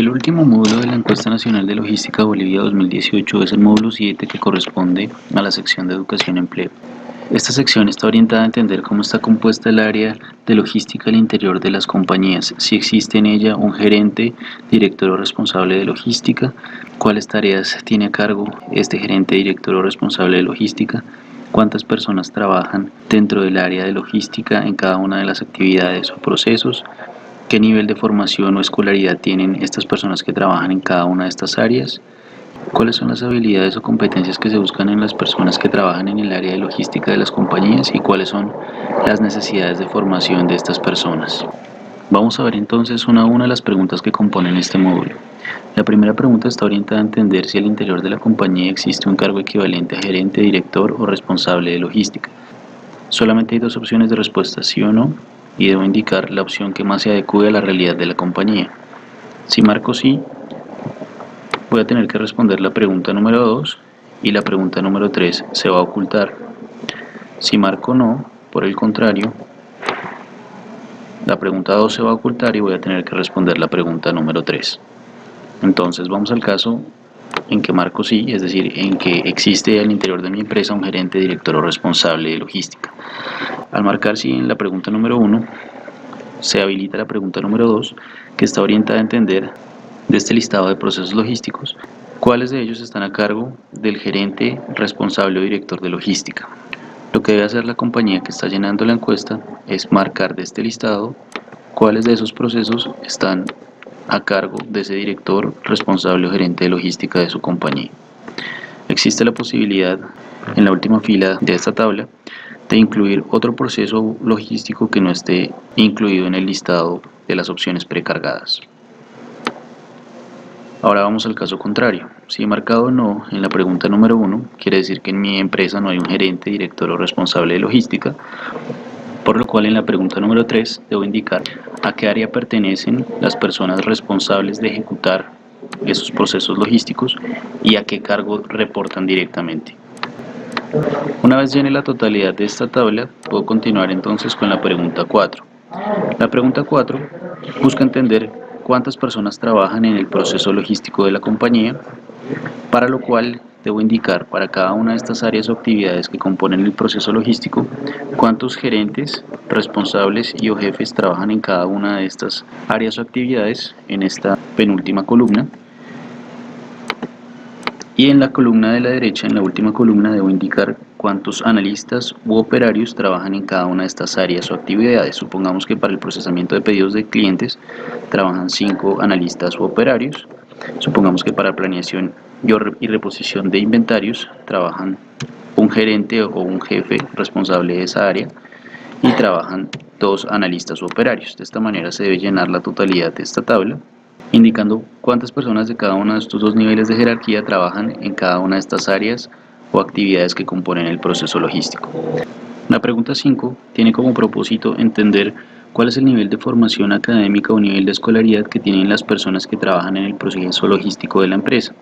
El último módulo de la Encuesta Nacional de Logística Bolivia 2018 es el módulo 7 que corresponde a la sección de Educación y Empleo. Esta sección está orientada a entender cómo está compuesta el área de logística al interior de las compañías, si existe en ella un gerente, director o responsable de logística, cuáles tareas tiene a cargo este gerente, director o responsable de logística, cuántas personas trabajan dentro del área de logística en cada una de las actividades o procesos, qué nivel de formación o escolaridad tienen estas personas que trabajan en cada una de estas áreas, cuáles son las habilidades o competencias que se buscan en las personas que trabajan en el área de logística de las compañías y cuáles son las necesidades de formación de estas personas. Vamos a ver entonces una a una las preguntas que componen este módulo. La primera pregunta está orientada a entender si al interior de la compañía existe un cargo equivalente a gerente, director o responsable de logística. Solamente hay dos opciones de respuesta, sí o no, y debo indicar la opción que más se adecue a la realidad de la compañía. Si marco sí, voy a tener que responder la pregunta número 2 y la pregunta número 3 se va a ocultar. Si marco no, por el contrario, la pregunta 2 se va a ocultar y voy a tener que responder la pregunta número 3. Entonces vamos al caso en que marco sí, es decir, en que existe al interior de mi empresa un gerente, director o responsable de logística. Al marcar sí en la pregunta número 1, se habilita la pregunta número 2, que está orientada a entender de este listado de procesos logísticos, cuáles de ellos están a cargo del gerente, responsable o director de logística. Lo que debe hacer la compañía que está llenando la encuesta es marcar de este listado cuáles de esos procesos están a cargo de ese director, responsable o gerente de logística de su compañía. Existe la posibilidad, en la última fila de esta tabla, de incluir otro proceso logístico que no esté incluido en el listado de las opciones precargadas. Ahora vamos al caso contrario. Si he marcado no en la pregunta número 1, quiere decir que en mi empresa no hay un gerente, director o responsable de logística, por lo cual en la pregunta número 3 debo indicar a qué área pertenecen las personas responsables de ejecutar esos procesos logísticos y a qué cargo reportan directamente. Una vez llene la totalidad de esta tabla, puedo continuar entonces con la pregunta 4. La pregunta 4 busca entender cuántas personas trabajan en el proceso logístico de la compañía, para lo cual debo indicar para cada una de estas áreas o actividades que componen el proceso logístico cuántos gerentes, responsables y o jefes trabajan en cada una de estas áreas o actividades en esta penúltima columna. Y en la columna de la derecha, en la última columna, debo indicar cuántos analistas u operarios trabajan en cada una de estas áreas o actividades. Supongamos que para el procesamiento de pedidos de clientes trabajan 5 analistas u operarios. Supongamos que para planeación y reposición de inventarios trabajan un gerente o un jefe responsable de esa área y trabajan 2 analistas u operarios. De esta manera se debe llenar la totalidad de esta tabla, indicando cuántas personas de cada uno de estos dos niveles de jerarquía trabajan en cada una de estas áreas o actividades que componen el proceso logístico. La pregunta 5 tiene como propósito entender cuál es el nivel de formación académica o nivel de escolaridad que tienen las personas que trabajan en el proceso logístico de la empresa.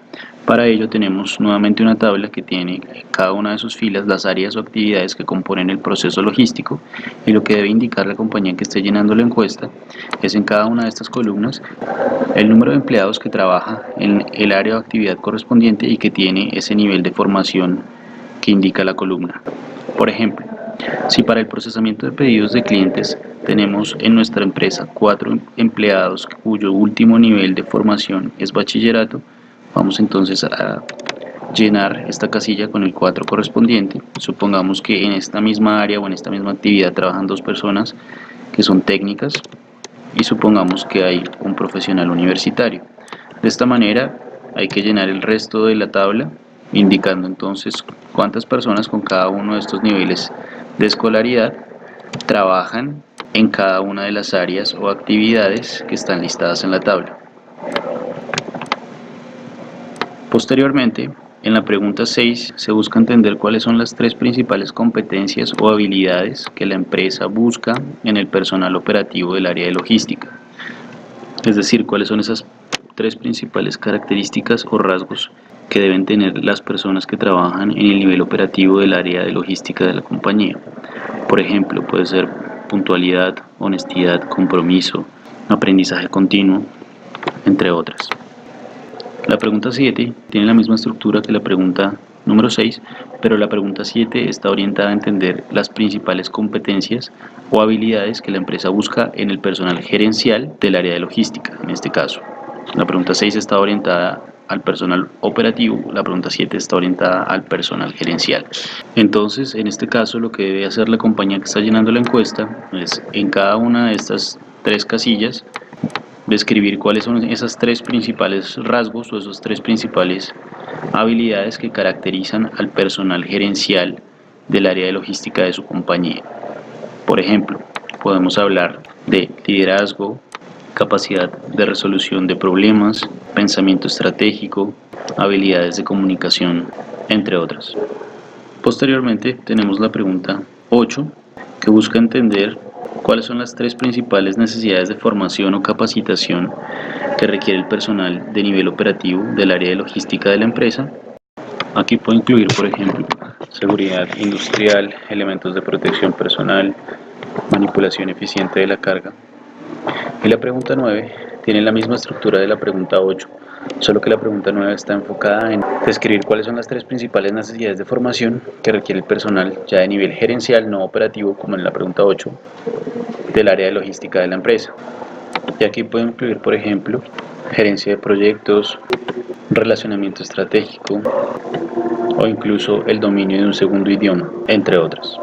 Para ello tenemos nuevamente una tabla que tiene en cada una de sus filas las áreas o actividades que componen el proceso logístico, y lo que debe indicar la compañía que esté llenando la encuesta es en cada una de estas columnas el número de empleados que trabaja en el área o actividad correspondiente y que tiene ese nivel de formación que indica la columna. Por ejemplo, si para el procesamiento de pedidos de clientes tenemos en nuestra empresa 4 empleados cuyo último nivel de formación es bachillerato, vamos entonces a llenar esta casilla con el 4 correspondiente. Supongamos que en esta misma área o en esta misma actividad trabajan 2 personas que son técnicas y supongamos que hay un profesional universitario. De esta manera hay que llenar el resto de la tabla indicando entonces cuántas personas con cada uno de estos niveles de escolaridad trabajan en cada una de las áreas o actividades que están listadas en la tabla. Posteriormente, en la pregunta 6 se busca entender cuáles son las 3 principales competencias o habilidades que la empresa busca en el personal operativo del área de logística. Es decir, cuáles son esas 3 principales características o rasgos que deben tener las personas que trabajan en el nivel operativo del área de logística de la compañía. Por ejemplo, puede ser puntualidad, honestidad, compromiso, aprendizaje continuo, entre otras. La pregunta 7 tiene la misma estructura que la pregunta número 6, pero la pregunta 7 está orientada a entender las principales competencias o habilidades que la empresa busca en el personal gerencial del área de logística, en este caso. La pregunta 6 está orientada al personal operativo, la pregunta 7 está orientada al personal gerencial. Entonces, en este caso, lo que debe hacer la compañía que está llenando la encuesta es, en cada una de estas tres casillas, describir cuáles son esas tres principales rasgos o esas tres principales habilidades que caracterizan al personal gerencial del área de logística de su compañía. Por ejemplo, podemos hablar de liderazgo, capacidad de resolución de problemas, pensamiento estratégico, habilidades de comunicación, entre otras. Posteriormente tenemos la pregunta 8, que busca entender cuáles son las tres principales necesidades de formación o capacitación que requiere el personal de nivel operativo del área de logística de la empresa. Aquí puede incluir, por ejemplo, seguridad industrial, elementos de protección personal, manipulación eficiente de la carga. Y la pregunta 9 tiene la misma estructura de la pregunta 8, solo que la pregunta 9 está enfocada en describir cuáles son las tres principales necesidades de formación que requiere el personal ya de nivel gerencial, no operativo, como en la pregunta 8, del área de logística de la empresa. Y aquí puede incluir, por ejemplo, gerencia de proyectos, relacionamiento estratégico o incluso el dominio de un segundo idioma, entre otras.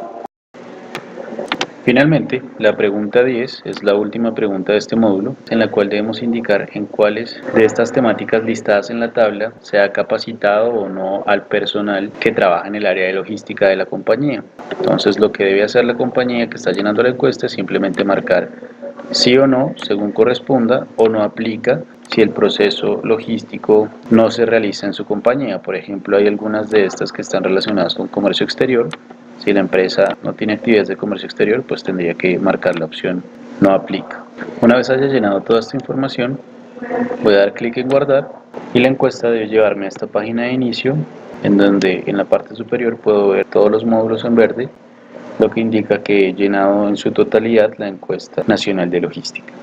Finalmente, la pregunta 10 es la última pregunta de este módulo, en la cual debemos indicar en cuáles de estas temáticas listadas en la tabla se ha capacitado o no al personal que trabaja en el área de logística de la compañía. Entonces, lo que debe hacer la compañía que está llenando la encuesta es simplemente marcar sí o no, según corresponda, o no aplica si el proceso logístico no se realiza en su compañía. Por ejemplo, hay algunas de estas que están relacionadas con comercio exterior. Si la empresa no tiene actividades de comercio exterior, pues tendría que marcar la opción no aplica. Una vez haya llenado toda esta información, voy a dar clic en guardar y la encuesta debe llevarme a esta página de inicio, en donde en la parte superior puedo ver todos los módulos en verde, lo que indica que he llenado en su totalidad la encuesta nacional de logística.